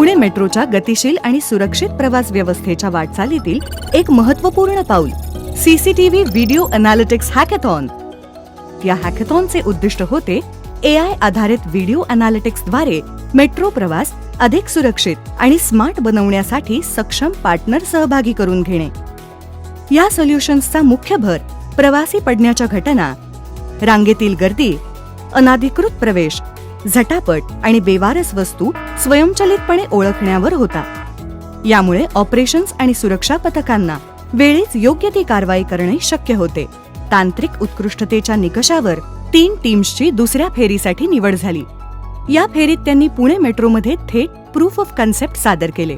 पुणे मेट्रोच्या गतिशील आणि सुरक्षित प्रवास व्यवस्थेच्या वाटचालीतील एक महत्त्वपूर्ण पाऊल सीसीटीव्ही व्हिडिओ अनालिटिक्स हॅकेथॉन. या हॅकेथॉनचे उद्दिष्ट होते AI आधारित व्हिडिओ अनालिटिक्सद्वारे मेट्रो प्रवास अधिक सुरक्षित आणि स्मार्ट बनवण्यासाठी सक्षम पार्टनर सहभागी करून घेणे. या सोल्युशन्सचा मुख्य भर प्रवासी पडण्याच्या घटना, रांगेतील गर्दी, अनाधिकृत प्रवेश, झटापट आणि बेवारस वस्तू स्वयंचलितपणे ओळखण्यावर होता. यामुळे ऑपरेशन्स आणि सुरक्षा पथकांना वेळीच योग्य ती कारवाई करणे शक्य होते. तांत्रिक उत्कृष्टतेच्या निकषावर 3 टीम्सची दुसऱ्या फेरीसाठी निवड झाली. या फेरीत त्यांनी पुणे मेट्रोमध्ये थेट प्रूफ ऑफ कन्सेप्ट सादर केले.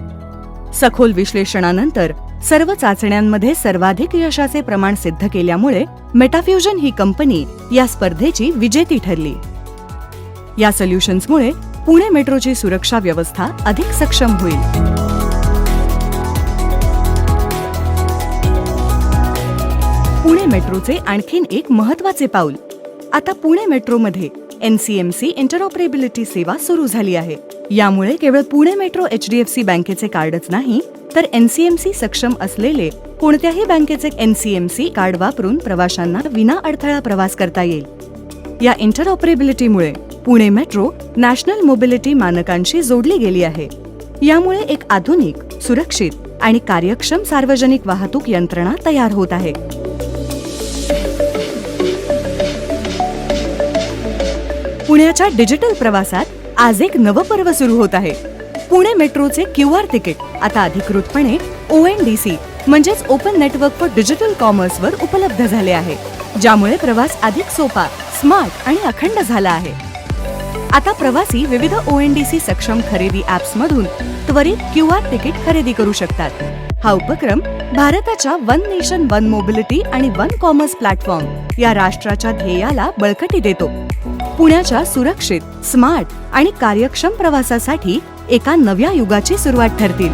सखोल विश्लेषणानंतर सर्व चाचण्यांमध्ये सर्वाधिक यशाचे प्रमाण सिद्ध केल्यामुळे मेटाफ्युजन ही कंपनी या स्पर्धेची विजेती ठरली. या सोल्युशन्समुळे पुणे मेट्रोची सुरक्षा व्यवस्था अधिक सक्षम होईल. पुणे मेट्रोचे आणखीन एक महत्त्वाचे पाऊल. आता पुणे मेट्रोमध्ये NCMC इंटरऑपरेबिलिटी सेवा सुरू झाली आहे. यामुळे केवळ पुणे मेट्रो HDFC बँकेचे कार्डच नाही, तर NCMC सक्षम असलेले कोणत्याही बँकेचे NCMC कार्ड वापरून प्रवाशांना विना अडथळा प्रवास करता येईल. या इंटरऑपरेबिलिटीमुळे पुणे मेट्रो नॅशनल मोबिलिटी मानकांशी जोडली गेली आहे. यामुळे एक आधुनिक, सुरक्षित आणि कार्यक्षम सार्वजनिक वाहतूक यंत्रणा तयार होत आहे. पुण्याच्या डिजिटल प्रवासात आज एक नवं पर्व सुरू होत आहे. पुणे मेट्रोचे QR तिकीट आता अधिकृतपणे ONDC म्हणजेच open network for digital commerce वर उपलब्ध झाले आहे, ज्यामुळे प्रवास अधिक सोपा, स्मार्ट आणि अखंड झाला आहे. आता प्रवासी विविध ONDC सक्षम खरेदी ॲप्स मधून त्वरित QR तिकीट खरेदी करू शकतात. हा उपक्रम भारताच्या वन नेशन वन मोबिलिटी आणि वन कॉमर्स प्लॅटफॉर्म या राष्ट्राच्या ध्येयाला बळकटी देतो. पुण्याच्या सुरक्षित, स्मार्ट आणि कार्यक्षम प्रवासासाठी एका नव्या युगाची सुरुवात ठरतील.